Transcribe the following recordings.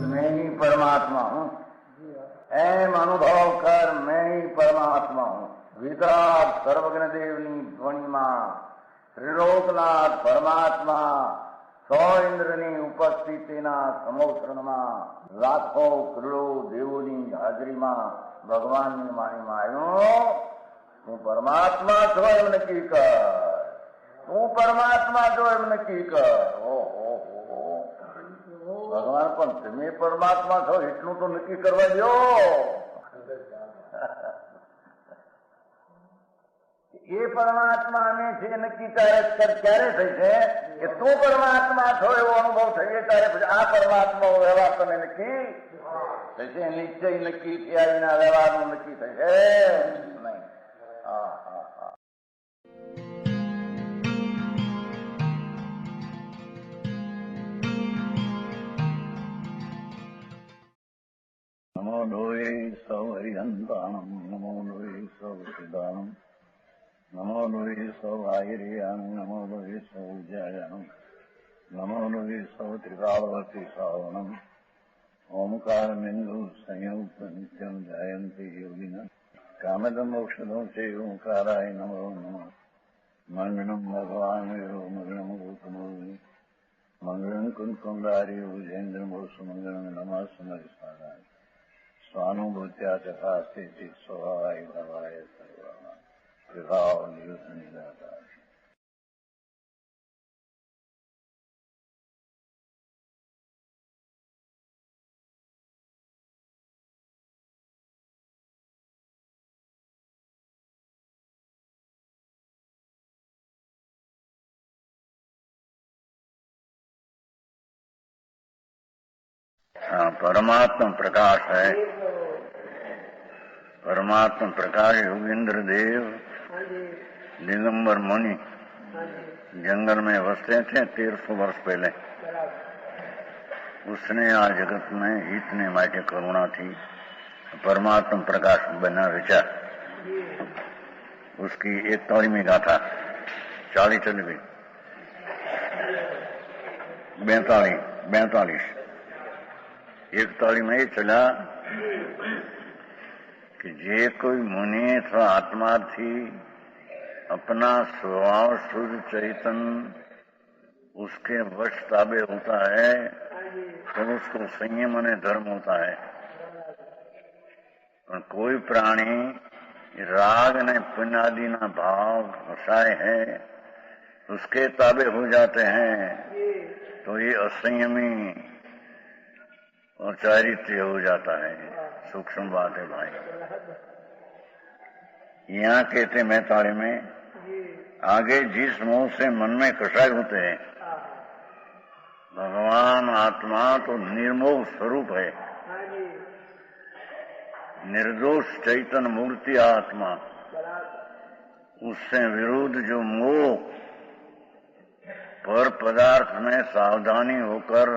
मैं ही परमात्मा हूँ, एम अनुभव कर मैं ही परमात्मा हूँ। वितराग सर्वज्ञ देवनी ध्वनिमा त्रिलोकनाथ परमात्मा सौ इंद्રની ઉપસ્થિતિના સમોત્સવમાં લાખો કરોડો દેવોની હાજરીમાં ભગવાનની વાણીમાં આવ્યો, તું પરમાત્મા છો એમ નક્કી કર, તું પરમાત્મા છો એમ નક્કી કર. ઓહો, ભગવાન પણ તમે પરમાત્મા છો એટલું તો નક્કી કરવા દો. એ પરમાત્માને છે નક્કી ક્યારે થઈ છે કે તું પરમાત્મા છો એવો અનુભવ થઈએ ત્યારે પછી આ પરમાત્મા વ્યવહાર તને નક્કી થશે. નિશ્ચય નક્કી થયા વિના વ્યવહારનું નક્કી થશે નહીં. હા હા હા. નમો લોહે સૌ હરિહંતાણમ, નમો લોહે સૌ સિદ્ધાણમ, નમો લોહે સૌ આયર્યાણ, નમો લોહે સૌ જયાણમ, નમો લોહે સૌ ત્રિકાળવતી શ્રાવણમ. ઓમકાર બિંદુ સંયુક્ત નિત્યમ જાયંતી યોગિના કામદમ મોક્ષદમ છે ઓંકારાય નમો નમઃ. મંગળમ ભગવાન વિરો મંગળમ ગૌતમોર્મિ મંગળમ કુંકુંડારી ભુજેન્દ્ર મોક્ષ મંગળમ નમઃ સમરિસ્વાદાય સ્વાનુભૂત્યા તથાસ્તે ચિત સ્વભાવાય ભવાય સર્વમાં વિભાવ નિયુત નિદાતા. परमात्मा प्रकाश है, परमात्मा प्रकाश. योगेंद्र देव दिगंबर मुनि जंगल में बसते थे 1300 वर्ष पहले. उसने आ जगत में इतने माटे करुणा थी, परमात्मा प्रकाश बना विचार. उसकी 41वीं गाथा 40 चली गई, 42 41 में ये चला कि जे कोई मुनि अथवा आत्मा थी अपना स्वभाव शुद्ध चैतन उसके वश ताबे होता है तो उसको संयम ने धर्म होता है. पर कोई प्राणी राग ने पुण्यादि ना भाव घसाए है उसके ताबे हो जाते हैं तो ये असंयमी और चारित्र्य हो जाता है. सूक्ष्म बात है भाई. यहाँ कहते 43 में आगे जिस मोह से मन में कषाय होते हैं, भगवान आत्मा तो निर्मोह स्वरूप है, निर्दोष चैतन मूर्ति आत्मा. उससे विरुद्ध जो मोह पर पदार्थ में सावधानी होकर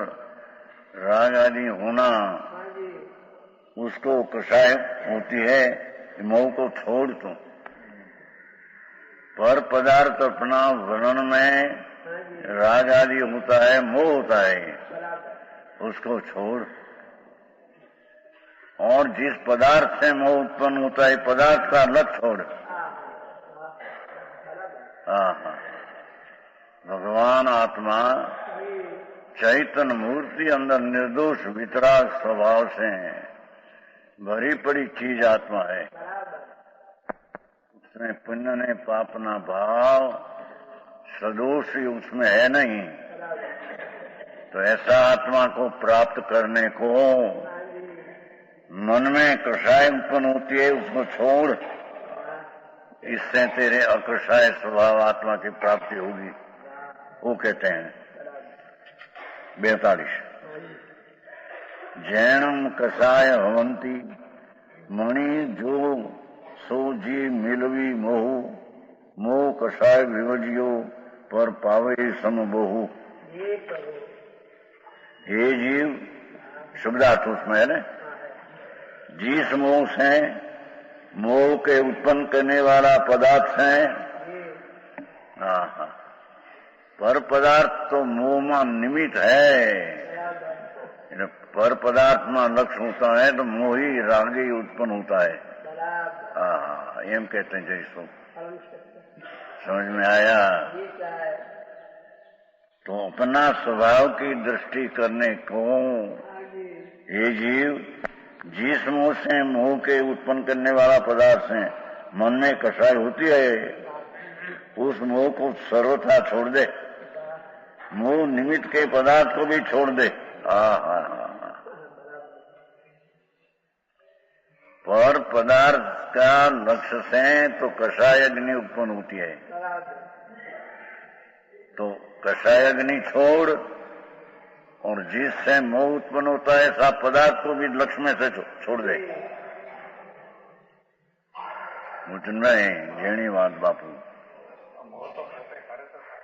राग आदि होना उसको कषाय होती है. मोह को छोड़ तो पर पदार्थ अपना वर्णन में राग आदि होता है, मोह होता है, उसको छोड़. और जिस पदार्थ से मोह उत्पन्न होता है पदार्थ का लत छोड़. हाँ, भगवान आत्मा चैतन मूर्ति अंदर निर्दोष वितराग स्वभाव से भरी पड़ी चीज आत्मा है. उसमें पुण्य ने पाप ना भाव सदोषी उसमें है नहीं. तो ऐसा आत्मा को प्राप्त करने को मन में कषाय उत्पन्न होती है, उसको छोड़. इससे तेरे अकषाय स्वभाव आत्मा की प्राप्ति होगी. वो कहते हैं 42 जैनम कषाय भवंती मणि जो सो जी मिलवी मोहु मोह कषाय विवजियो पर पावे समबोहु. हे जीव शब्दार्थ उसमें है ना. जिस मोह से मोह के उत्पन्न करने वाला पदार्थ है, पर पदार्थ तो मोह में निमित्त है। पर पदार्थ में लक्ष्य होता है तो मोह ही रागी उत्पन्न होता है। एम कहते हैं जैसो। समझ में आया? तो अपना स्वभाव की दृष्टि करने को ये जीव जिस मोह से मोह के उत्पन्न करने वाला पदार्थ है मन में कसाई होती है, उस मोह को सर्वथा छोड़ दे, मोह निमित्त के पदार्थ को भी छोड़ दे। पर पदार्थ का लक्ष्य से तो कषाय अग्नि उत्पन्न होती है, तो कषाय अग्नि छोड़ और जिससे मोह उत्पन्न होता है सब पदार्थ को भी लक्ष्य में से छोड़ दे। जेनी बात बापू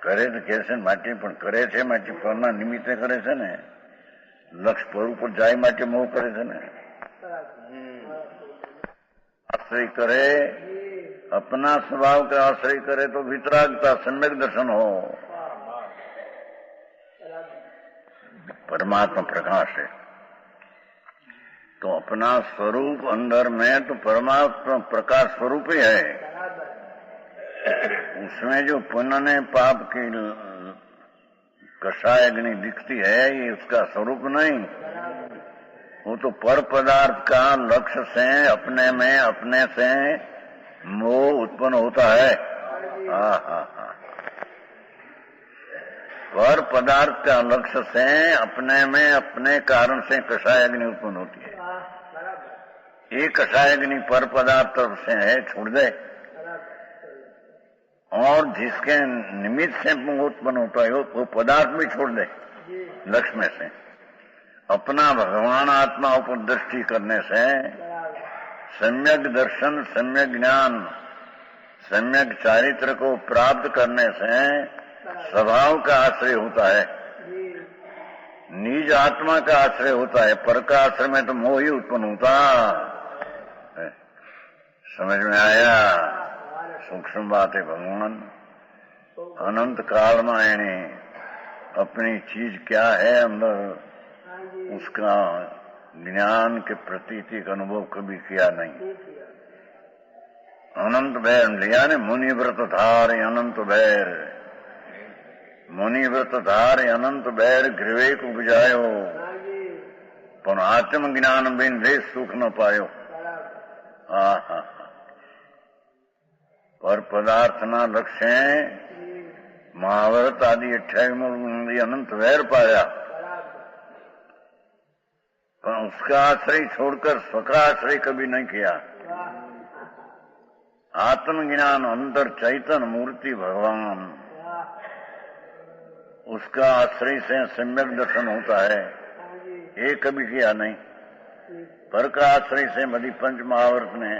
करे तो कैसे माटी पण करे છે माटी पરના निमित्ते करे છે ने, लक्ष्य पर ऊपर जाए माटे मोह करे છે ने। आश्रय करे, अपना स्वभाव का आश्रय करे तो वितरागता सम्यक दर्शन हो। परमात्मा प्रकाश है तो अपना स्वरूप अंदर में तो परमात्मा प्रकाश स्वरूप ही है। उसमें जो पुण्य ने पाप की कषाय अग्नि दिखती है ये उसका स्वरूप नहीं, वो तो पर पदार्थ का लक्ष्य से अपने में अपने से मोह उत्पन्न होता है। पर पदार्थ का लक्ष्य से अपने में अपने कारण से कषाय अग्नि उत्पन्न होती है। ये कषाय अग्नि पर पदार्थ से है, छोड़ दे, और जिसके निमित्त से मोह उत्पन्न होता है वो पदार्थ भी छोड़ दे लक्ष्य में से। अपना भगवान आत्मा ऊपर दृष्टि करने से सम्यक दर्शन, सम्यक ज्ञान, सम्यक चारित्र को प्राप्त करने से स्वभाव का आश्रय होता है, निज आत्मा का आश्रय होता है। पर का आश्रय में तो मोह ही उत्पन्न होता है। समझ में आया? सूक्ष्म बात है। भगवान अनंत काल में यानी अपनी चीज क्या है अंदर उसका ज्ञान के प्रतीति का अनुभव कभी किया नहीं। अनंत भैर लिया ने, मुनि व्रत धारे अनंत भैर, मुनि व्रत धारे अनंत भैर गृवेक उपजायो, पर आत्म ज्ञान बिन रे सुख न पायो। पर पदार्थ ना लक्ष्य महाभारत आदि 28 अनंत वैर पाया, पर उसका आश्रय छोड़कर स्वका आश्रय कभी नहीं किया। आत्मज्ञान अंदर चैतन्य मूर्ति भगवान, उसका आश्रय से सम्यक दर्शन होता है, ये कभी किया नहीं। पर का आश्रय से मधि पंच महाभारत ने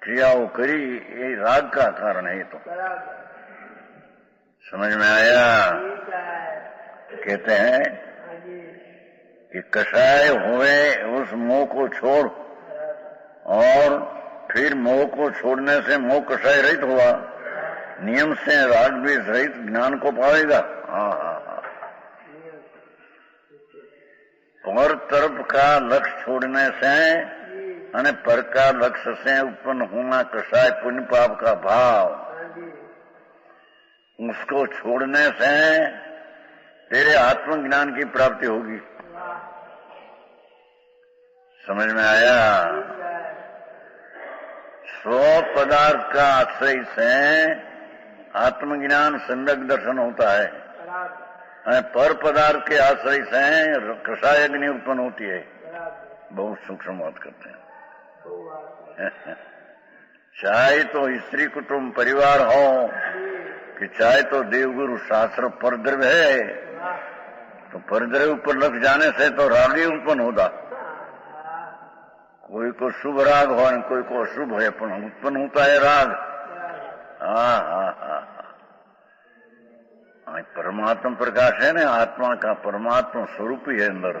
क्रियाओं करी, ये राग का कारण है। ये तो समझ में आया? कहते हैं कि कषाय हुए उस मोह को छोड़, और फिर मोह को छोड़ने से मोह कषाय रहित हुआ, नियम से राग भी रहित ज्ञान को पाएगा। और तरफ का लक्ष्य छोड़ने से અને पर का लक्ष्य से उत्पन्न होना कषाय पुण्य पाप का भाव, उसको छोड़ने से तेरे आत्मज्ञान की प्राप्ति होगी। समझ में आया? स्व पदार्थ का आश्रय से आत्मज्ञान सम्यक दर्शन होता है, पर पदार्थ के आश्रय से कषाय अग्नि उत्पन्न होती है। बहुत सूक्ष्म बात करते हैं। चाहे तो स्त्री कुटुंब परिवार हो कि चाहे तो देवगुरु शास्त्र परद्रव्य है, तो परद्रव्य पर लग जाने से तो राग ही उत्पन्न होता। कोई को शुभ राग हो, कोई को अशुभ है, पर उत्पन्न होता है राग। परमात्मा प्रकाश है ना, आत्मा का परमात्मा स्वरूप ही है अंदर।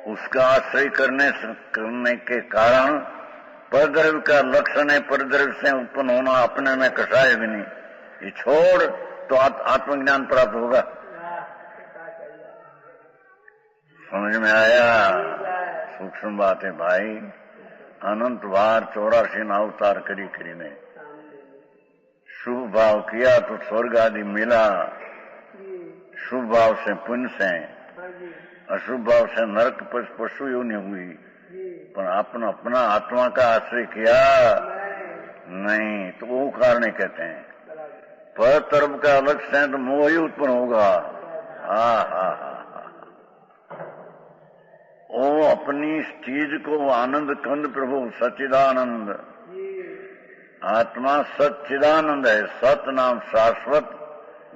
उसका आश्रय करने के कारण परद्रव्य का लक्षण है परद्रव्य से उत्पन्न होना, अपने में कषाय भी नहीं। ये छोड़ तो आत्मज्ञान प्राप्त होगा। समझ में आया? सूक्ष्म बात है भाई। अनंत बार 84 अवतार करी ने शुभ भाव किया तो स्वर्ग आदि मिला, शुभ भाव से पुण्य से, अशुभ भाव से नरक पशु योनि हुई, पर अपना आत्मा का आश्रय किया नहीं, तो वो कारण कहते हैं। पर तरफ का अलग से तो मोह ही उत्पन्न होगा। वो अपनी चीज को आनंद कंद प्रभु सच्चिदानंद, आत्मा सच्चिदानंद है। सत नाम शाश्वत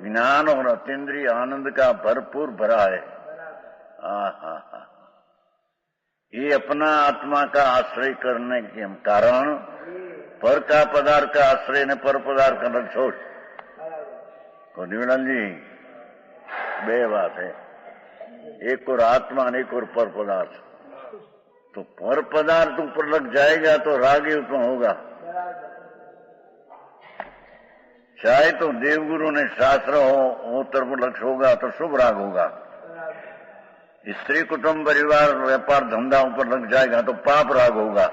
ज्ञान और अतीन्द्रिय आनंद का भरपूर भरा है। ये अपना आत्मा का आश्रय करने के कारण पर का पदार्थ का आश्रय ने पर पदार्थ का लग छोड़ को निवडल जी बे बात है, एक और आत्मा और एक और पर पदार्थ। तो पर पदार्थ ऊपर लग जाएगा तो राग ही उत्पन्न होगा। चाहे तो देवगुरु ने शास्त्र हो वो तरफ लक्ष्य होगा तो शुभ राग होगा। स्त्री कुटुंब परिवार व्यापार धंधा ऊपर लग जाएगा तो पाप राग होगा।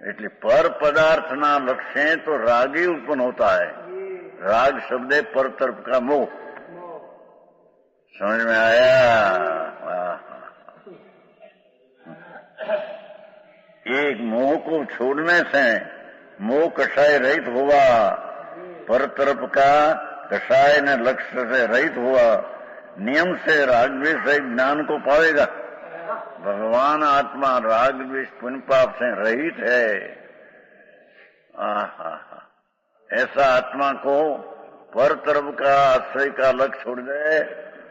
इसलिए पर पदार्थ ना लक्ष्य तो राग ही उत्पन्न होता है। राग शब्द है पर तरफ का मोह। समझ में आया? एक मोह को छोड़ने से मोह कषाय रहित हुआ, पर तरफ का कषाय ने लक्ष्य से रहित हुआ, नियम से राग द्वेष से ज्ञान को पाएगा। भगवान आत्मा राग द्वेष पुण्य पाप से रहित है। ऐसा आत्मा को पर तरफ का आश्रय का लक्ष्य छोड़ दे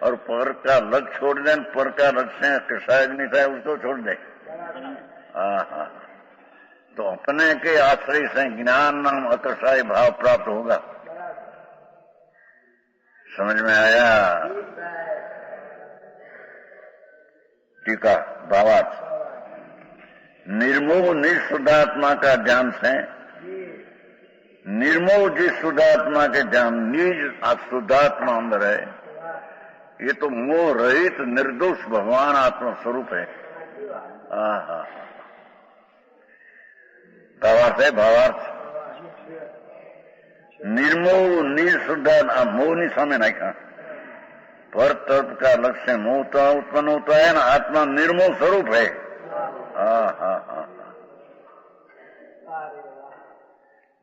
और पर का लक्ष्य छोड़ दे, पर का लक्ष्य कषाय नहीं था उसको छोड़ दे। तो अपने के आश्रय से ज्ञान नाम अकषाय भाव प्राप्त होगा। समझ में आया? टीका भावार्थ। निर्मोह निःशुद्धात्मा का ज्ञान से, निर्मोह जिस शुद्धात्मा के ज्ञान, निज शुद्धात्मा अंदर है, ये तो मोह रहित निर्दोष भगवान आत्मा स्वरूप है। भावार्थ है भावार्थ। निर्मोह निःशुद्ध मोह नहीं सामने नहीं खा, पर तत्व का लक्ष्य मोह तो उत्पन्न होता है ना। आत्मा निर्मोह स्वरूप है।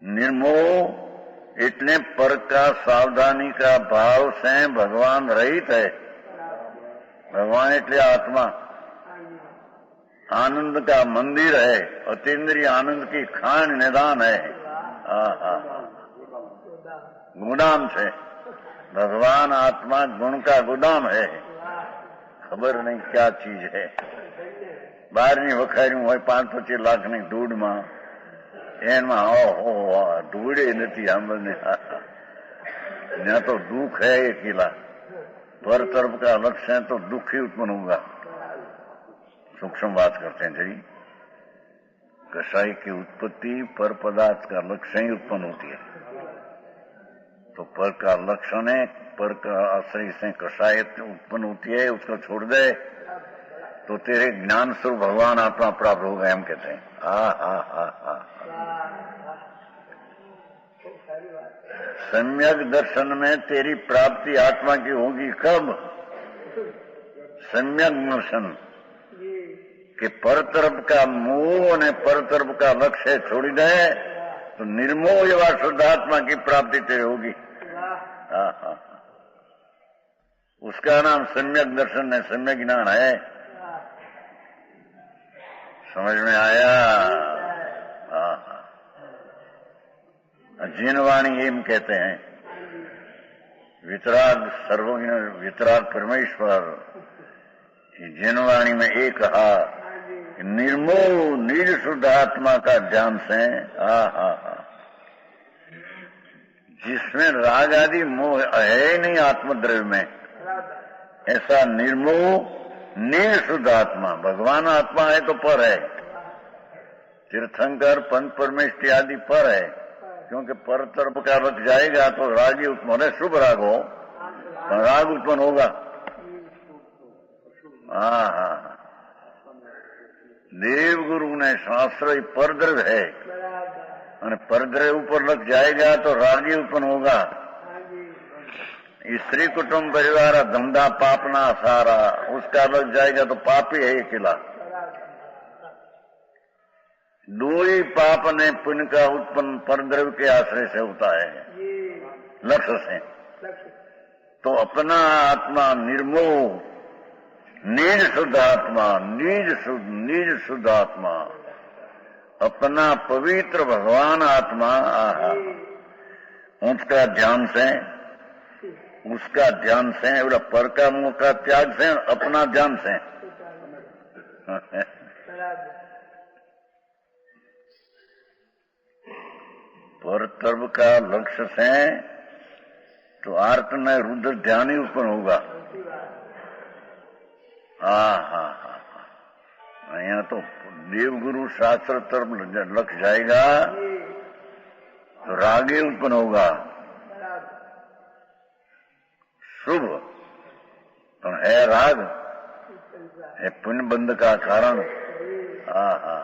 निर्मोह इतने पर का सावधानी का भाव से भगवान रहित है। भगवान इतने आत्मा आनंद का मंदिर है, अतीन्द्रिय आनंद की खान निदान है। गुदाम से भगवान आत्मा गुण का गोदाम है। खबर नहीं क्या चीज है। बारनी वखार्યું હોય 5-25 લાખની ધૂળમાં, એમાં ધૂળે નથી સાંભળને। यहाँ तो दुख है एक किला, पर तरफ का लक्ष्य है तो दुख ही उत्पन्न होगा। सूक्ष्म बात करते हैं जी। कषाय की उत्पत्ति पर पदार्थ का लक्ष्य ही उत्पन्न होती है। तो पर का लक्षण है, पर का आश्रय से कषाय उत्पन्न होती है, उसको छोड़ दे तो तेरे ज्ञान स्वरूप भगवान आत्मा प्राप्त होगा। हम कहते हैं सम्यक दर्शन में तेरी प्राप्ति आत्मा की होगी कब? सम्यक दर्शन कि पर तरफ का मोह ने पर तरफ का लक्ष्य छोड़ दे तो निर्मोह एवं शुद्धात्मा की प्राप्ति तेरी होगी। उसका नाम सम्यक दर्शन है, सम्यक ज्ञान है। समझ में आया? जिनवाणी एम कहते हैं, वितराग सर्वज्ञ वितराग परमेश्वर। जिनवाणी में एक कहा निर्मोह निज शुद्ध आत्मा का ज्ञान से, जिसमें राग आदि मोह है नहीं आत्मद्रव्य में, ऐसा निर्मोह निर्शुद्ध आत्मा, भगवान आत्मा है तो पर है, तीर्थंकर पंच परमेष्टि आदि पर है, क्योंकि पर तरफ का रख जाएगा तो राग ही उत्पन्न है, शुभ राग हो राग उत्पन्न होगा। हाँ हाँ, देव गुरु ने शास्त्र परद्रव्य है और परद्रव्य ऊपर लग जाएगा तो राग ही उत्पन्न होगा। स्त्री कुटुंब परिवार धंधा पापना सारा उसका लग जाएगा तो पाप ही है अकेला। दो ही पाप ने पुण्य का उत्पन्न परद्रव्य के आश्रय से होता है, लक्ष्य से। तो अपना आत्मा निर्मोह निज शुद्ध आत्मा, निज शुद्ध आत्मा, अपना पवित्र भगवान आत्मा, उसका ध्यान से, उसका ध्यान से, पर का मुंह का त्याग से, अपना ध्यान से पर तरफ का लक्ष्य से तो आर्त में रुद्र ध्यान ही उत्पन्न होगा। हाँ हाँ हाँ, यहाँ तो देवगुरु शास्त्र तरफ लग जाएगा तो राग ही उत्पन्न होगा। शुभ तो है राग, है पुण्य बंध का कारण। हाँ हाँ,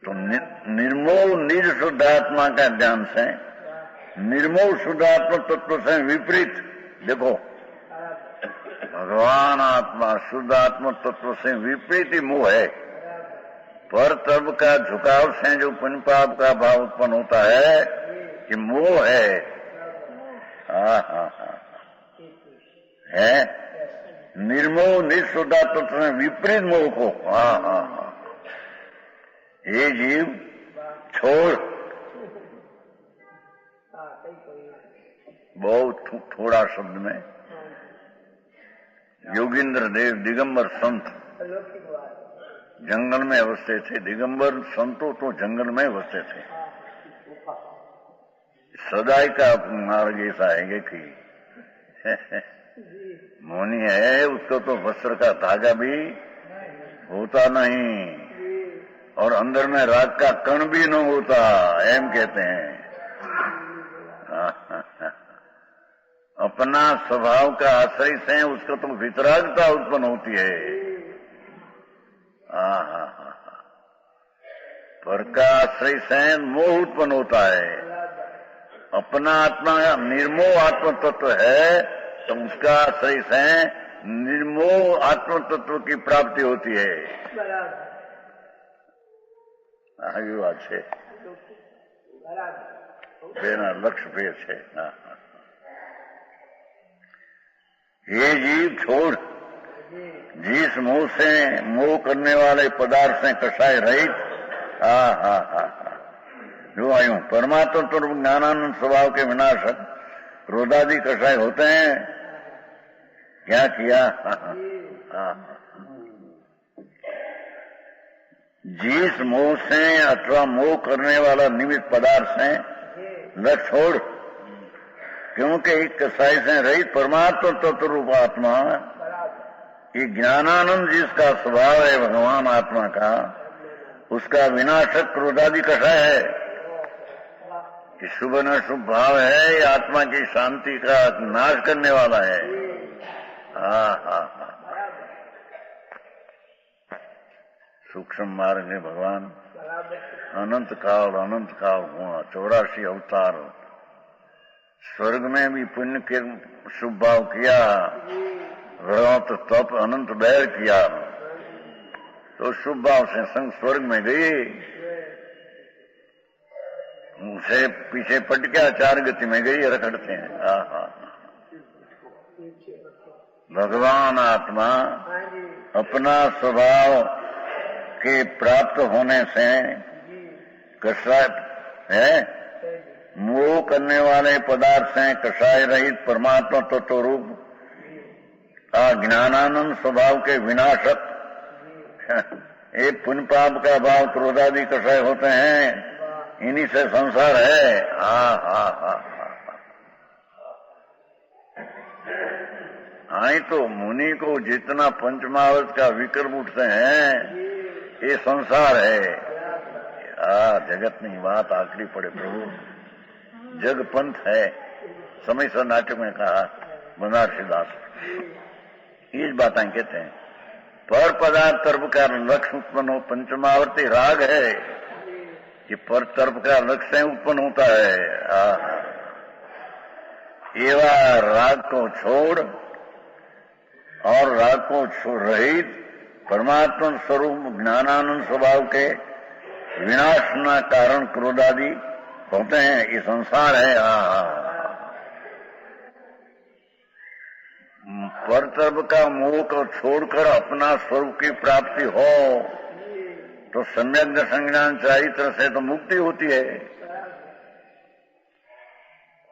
तो निर्मोह निज शुद्धात्मा का ध्यान से, निर्मोह शुद्धात्मा तत्व से विपरीत देखो, भगवान आत्मा शुद्ध आत्मा तत्व से विपरीत ही मोह है। पर तब का झुकाव से जो पुण्य पाप का भाव उत्पन्न होता है कि मोह है। हाँ हाँ हाँ, है निर्मोह निःशुद्ध तत्व से विपरीत मोह को। हाँ हाँ हाँ, ये जीव छोड़, बहुत थोड़ा शब्द में योगींद्र देव दिगंबर संत जंगल में अवस्थित थे। दिगंबर संतों तो जंगल में अवस्थित थे। सदाई का मार्ग ऐसा है कि मौनी है, उसको तो वस्त्र का धागा भी होता नहीं और अंदर में राग का कण भी न होता, एम कहते हैं। अपना स्वभाव का आश्रय से उसको तो वितरागता उत्पन्न होती है। पर का आश्रय से मोह उत्पन्न होता है। अपना आत्मा निर्मोह आत्म तत्व है तो उसका आश्रय से निर्मोह आत्म तत्व की प्राप्ति होती है। આવી વાત છે, બેના લક્ષ્ય ભેદ છે। ये जीव छोड़, जिस मोह से मोह करने वाले पदार्थ से कषाय रहित। हाँ हाँ हाँ हाँ, जो आयु परमात्मा तो ज्ञानानंद स्वभाव के विनाशक क्रोधादि कषाय होते हैं। क्या किया? हाँ, जिस मोह से अथवा मोह करने वाला निमित्त पदार्थ से लक्ष्य छोड़, क्योंकि एक कसाई से रहित परमात्मा तत्व रूप आत्मा, ये ज्ञानानंद जिसका स्वभाव है भगवान आत्मा का, उसका विनाशक क्रोधादि कषाय है। कि शुभ न शुभ भाव है, ये आत्मा की शांति का नाश करने वाला है। हाँ हाँ हाँ, सूक्ष्म मार्ग में भगवान अनंत काल हुआ, 84 अवतार, स्वर्ग में भी पुण्य के शुभ भाव किया, व्रत तप अनंत बैर किया, तो शुभ भाव से संग स्वर्ग में गई। उसे पीछे पट के आचार गति में गई, रखड़ते हैं। भगवान आत्मा अपना स्वभाव के प्राप्त होने से कषाय है, मोह करने वाले पदार्थ से कषाय रहित परमात्मा तत्व रूप ज्ञानानंद स्वभाव के विनाशक ये पुण्य पाप का भाव क्रोधादि कषाय होते हैं। इन्हीं से संसार है। हाँ हाँ हाँ हाँ, आई तो मुनि को जितना पंचमावत का विक्रम उठते हैं ये संसार है। जगत नहीं बात आखिरी पड़े प्रभु, जग पंथ है। समय सर नाटक में कहा बनारसी दास, ये बातें कहते हैं। पर पदार्थ तर्प का लक्ष्य उत्पन्न हो, पंचमावर्ती राग है कि पर तर्प का लक्ष्य से उत्पन्न होता है। एवा राग को छोड़ और राग को रहित परमात्मा स्वरूप ज्ञानानंद स्वभाव के विनाश ना कारण क्रोधादि होते हैं, ये संसार है। परतर्प का मोह को छोड़कर अपना स्वरूप की प्राप्ति हो तो सम्यक दर्शन ज्ञान चरित्र से तो मुक्ति होती है।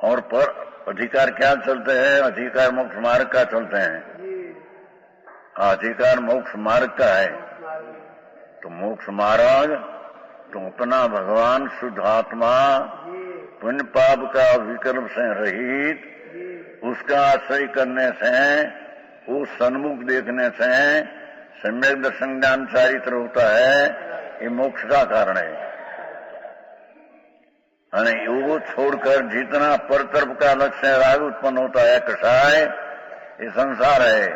और पर अधिकार क्या चलते हैं? अधिकार मोक्ष मार्ग का चलते हैं। अधिकार मोक्ष मार्ग का है तो मोक्ष मार्ग तो अपना भगवान शुद्ध आत्मा पुण्य पाप का विकल्प से रहित, उसका आश्रय करने से, उस सन्मुख देखने से सम्यक दर्शन ज्ञान चारित्र होता है। ये मोक्ष का कारण है। वो छोड़कर जितना परतर्प का लक्ष्य राग उत्पन्न होता है, कषाय, ये संसार है।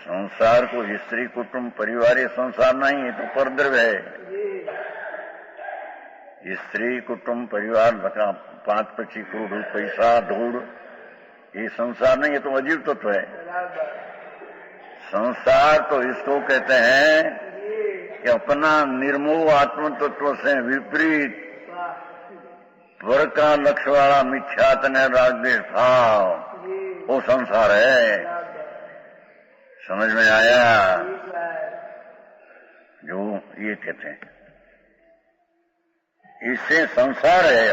संसार को स्त्री कुटुंब परिवार ये संसार नहीं है, तो परद्रव्य है। स्त्री कुटुंब परिवार 5-25 करोड़ पैसा धूड़, ये संसार नहीं है, तो अजीव तत्व है। संसार तो इसको कहते हैं कि अपना निर्मोह आत्म तत्व से विपरीत पर का लक्ष्य वाला मिथ्यात्व रागद्वेष भाव, वो संसार है। समझ में आया? जो ये कहते हैं इससे संसार है।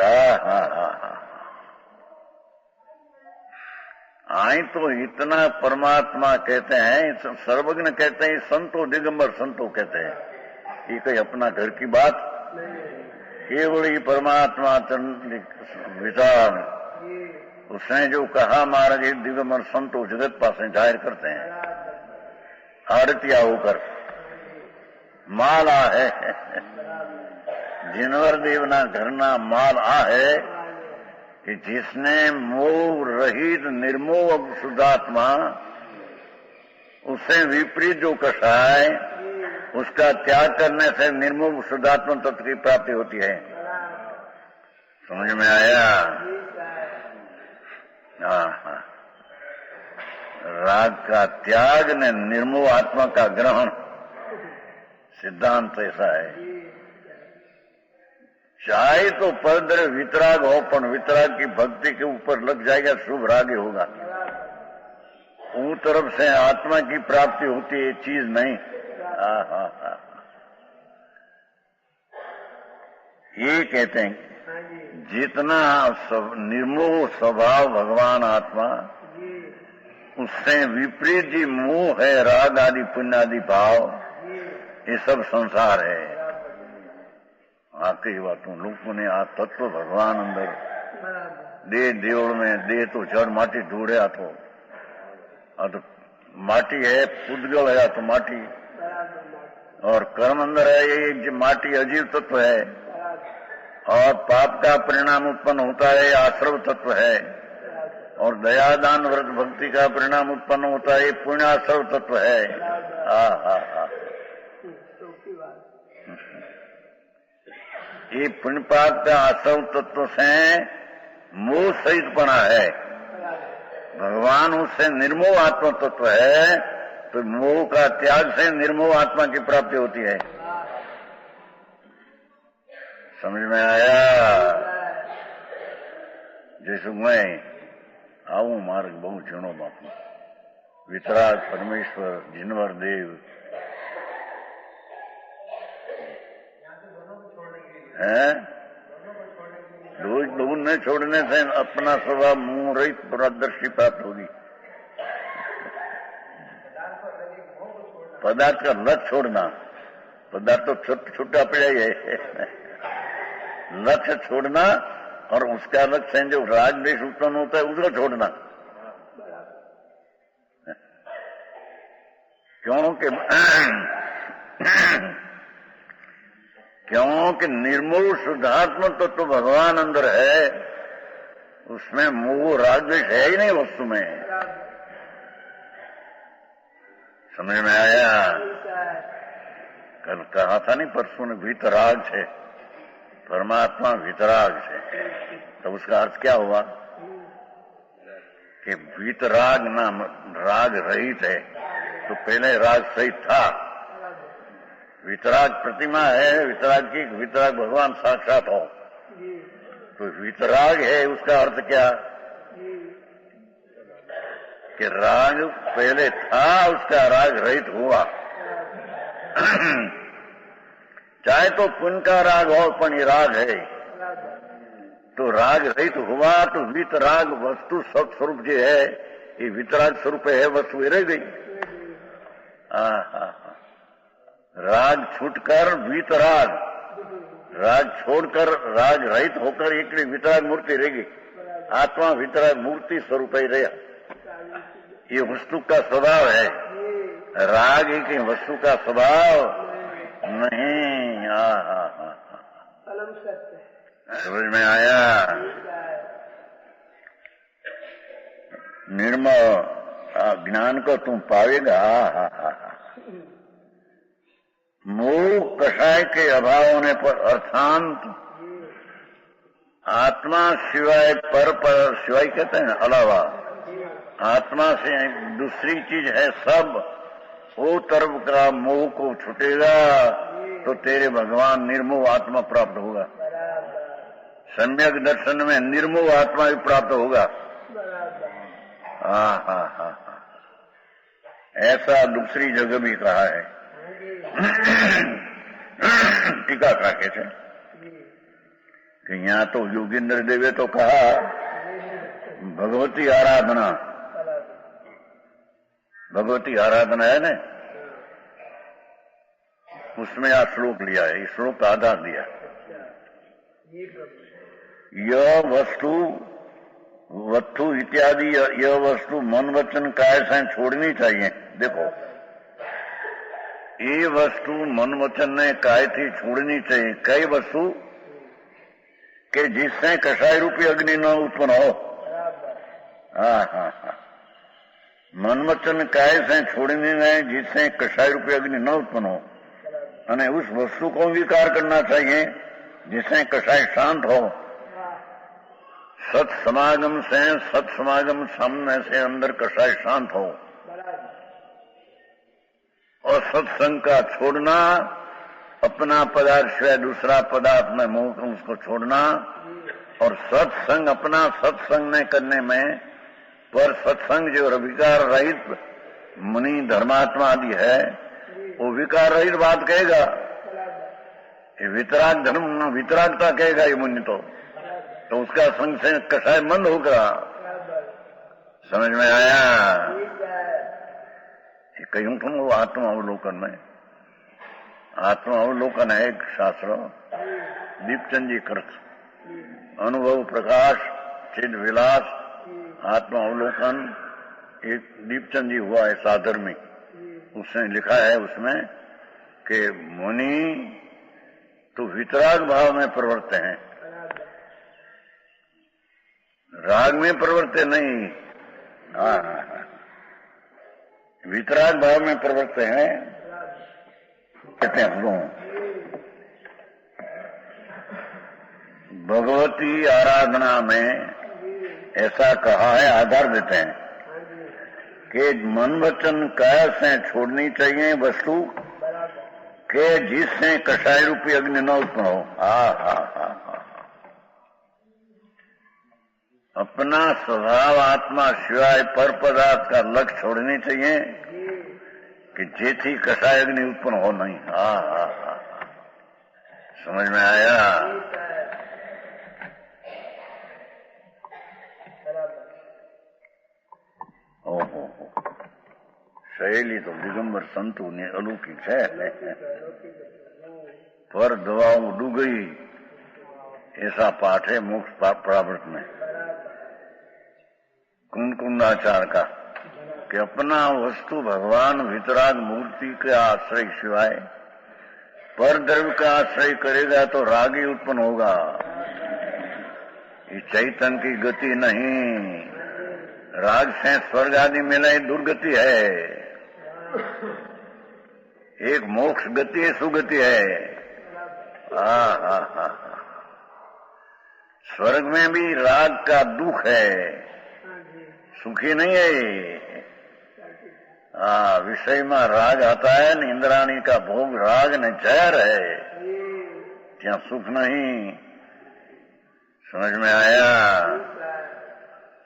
आई तो इतना परमात्मा कहते हैं, सर्वज्ञ कहते हैं, संतो दिगंबर संतो कहते हैं। ये कोई अपना घर की बात, केवल ही परमात्मा विचार उसने जो कहा महाराज दिगंबर संतो जगत पासे जाहिर करते हैं। आरतिया होकर माल आ है जिनवर देवना घरना माल आ है कि जिसने मोह रहित निर्मोह शुद्धात्मा, उससे विपरीत जो कषाय, उसका त्याग करने से निर्मोह शुद्धात्मा तत्व की प्राप्ति होती है। समझ में आया? राग का त्याग ने निर्मोह आत्मा का ग्रहण, सिद्धांत ऐसा है। चाहे तो परद्रव्य वितराग हो, पर वितराग की भक्ति के ऊपर लग जाएगा, शुभ राग होगा। वो तरफ से आत्मा की प्राप्ति होती है, चीज नहीं। ये कहते हैं जितना निर्मोह स्वभाव भगवान आत्मा, उससे विपरीत जी मोह है, राग आदि पुण्य आदि भाव, ये सब संसार है। आखिरी बातों लोगों ने आ तत्व भगवान अंदर दे देवड़ में दे तो जड़ माटी ढूंढे तो माटी है, पुद्गल है तो माटी, और कर्म अंदर है, ये माटी अजीव तत्व है। और पाप का परिणाम उत्पन्न होता है, आश्रव तत्व है। और दयादान व्रत भक्ति का परिणाम उत्पन्न होता है, पुण्याश्रव तत्व है। ये पुण्य पाप का आश्रव तत्व से मोह सहित बना है। भगवान उससे निर्मोह आत्मा तत्व है, तो मोह का त्याग से निर्मोह आत्मा की प्राप्ति होती है। समझ में आया? जैसे मैं आऊं मार्ग बहु झीणो बापू, वितराग परमेश्वर जिनवर देव है। दोनों ने छोड़ने से अपना स्वभाव मुंह रहित प्रदर्शी प्राप्त होगी। पदार्थ का लक्ष्य छोड़ना, पदार्थ तो छुट्टा पड़ा है। लक्ष्य छोड़ना और उसका अलग से जो राग द्वेष उत्पन्न होता है उसको छोड़ना। क्योंकि निर्मोह शुद्धात्म तो भगवान अंदर है, उसमें मोह राग द्वेष है ही नहीं वस्तु में। समझ में आया? कल कहा था नहीं, परसों ने, वीतराग है परमात्मा, वीतराग है। तो उसका अर्थ क्या हुआ कि वीतराग नाम राग रहित है, तो पहले राग सहित था। वीतराग प्रतिमा है, वीतराग भगवान साक्षात हो, तो वीतराग है। उसका अर्थ क्या कि राग पहले था, उसका राग रहित हुआ। चाहे तो पुण्य का राग हो, पण ये राग है, तो राग रहित हुआ। तो वीतराग वस्तु सत्स्वरूप जो है, ये वीतराग स्वरूप है, वस्तु रह गई। राग छूटकर वीतराग, राग छोड़कर राग रहित होकर एक वीतराग मूर्ति रहेगी। आत्मा वीतराग मूर्ति स्वरूप ही रहा। ये वस्तु का स्वभाव है, राग एक वस्तु का स्वभाव नहीं। समझ में आया? निर्मल ज्ञान को तुम पावेगा। मोह कषाय के अभाव होने पर अर्थांत आत्मा सिवाय पर सिवाय कहते हैं अलावा, आत्मा से दूसरी चीज है सब, वो तरफ का मोह को छूटेगा तो तेरे भगवान निर्मोह आत्मा प्राप्त होगा। सम्यक दर्शन में निर्मोह आत्मा भी प्राप्त होगा। ऐसा दूसरी जगह भी कहा है। टीका काके थे कि यहाँ तो योगेंद्र देवे तो कहा भगवती आराधना, भगवती आराधना है ना, उसमें आ श्लोक लिया है, इस श्लोक का आधार दिया। यह वस्तु इत्यादि, यह वस्तु मन वचन काय से छोड़नी चाहिए। देखो, ये वस्तु मन वचन ने काय थी छोड़नी चाहिए। कई वस्तु के जिससे कषाय रूपी अग्नि न उत्पन्न हो। मन वचन काय से छोड़नी नहीं, जिससे कषाय रूपी अग्नि न उत्पन्न हो। અને उस वस्तु को विकार करना चाहिए जिससे कषाय शांत हो। सत्समागम सामने से अंदर कषाय शांत हो। और सत्संग का छोड़ना, अपना पदार्थ से दूसरा पदार्थ में मोह उसको छोड़ना, और सत्संग अपना सत्संग न करने में, पर सत्संग जो विकार रहित मुनि धर्मात्मा आदि है, वो विकार रहित बात कहेगा। ये वितराग धर्म वितरागता कहेगा ये मुनि तो उसका संग से कषाय मंद होगा। समझ में आया? कहीं तुम वो आत्मा अवलोकन में, आत्मा अवलोकन है एक शास्त्र, दीपचंद जी कृत, अनुभव प्रकाश चिद विलास आत्मा अवलोकन, एक दीपचंद जी हुआ है साधर्मी, उसने लिखा है उसमें कि मुनि तो वितराग भाव में प्रवृत्त हैं, राग में प्रवृत्त नहीं। वितराग भाव में प्रवृत्त हैं, कहते हैं भगवती आराधना में ऐसा कहा है, आधार देते हैं कि मन वचन काय से छोड़नी चाहिए वस्तु के जिससे कषाय रूपी अग्नि न उत्पन्न हो। अपना स्वभाव आत्मा सिवाय पर पदार्थ का लक्ष्य छोड़नी चाहिए कि जेथी कषाय अग्नि उत्पन्न हो नहीं। समझ में आया? ओहो, शैली तो दिगंबर संतों ने अलौकिक है, पर दवाओं डूब गई ऐसा पाठ है मोक्ष प्रावृत में कुंकुंडाचार का कि अपना वस्तु भगवान वितराग मूर्ति के आश्रय सिवाय पर द्रव्य का आश्रय करेगा तो राग ही उत्पन्न होगा। ये चैतन्य की गति नहीं, राग से स्वर्ग आदि मिला दुर्गति है। एक मोक्ष गति है, सुगति है। स्वर्ग में भी राग का दुख है, सुखी नहीं है। विषय में राग आता है न, इंद्राणी का भोग राग न जहर है, क्या सुख नहीं। समझ में आया?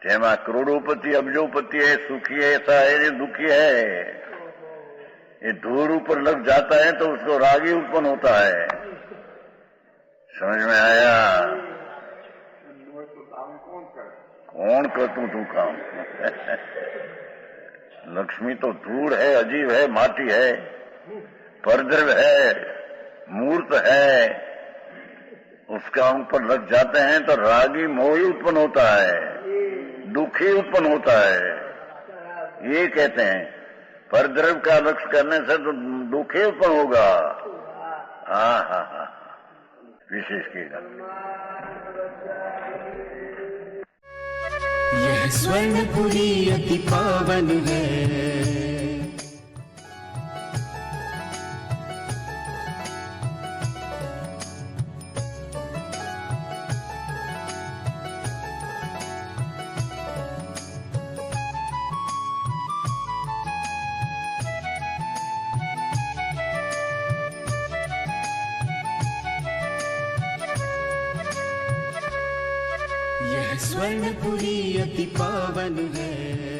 तेमा करोड़ोपति अब्जोपति है, सुखी है ऐसा है, दुखी है। ये धूल ऊपर लग जाता है तो उसको राग ही उत्पन्न होता है। समझ में आया? कौन कर तू काम? लक्ष्मी तो धूल है, अजीब है, माटी है, परद्रव्य है, मूर्त है, उसका ऊपर लग जाते हैं तो रागी मोही उत्पन्न होता है, दुखी उत्पन्न होता है। ये कहते हैं परद्रव्य का लक्ष्य करने से तो दुखी उत्पन्न होगा। विशेष की यह स्वर्णपुरी अति पावन है। यह स्वर्णपुरी अति पावन है।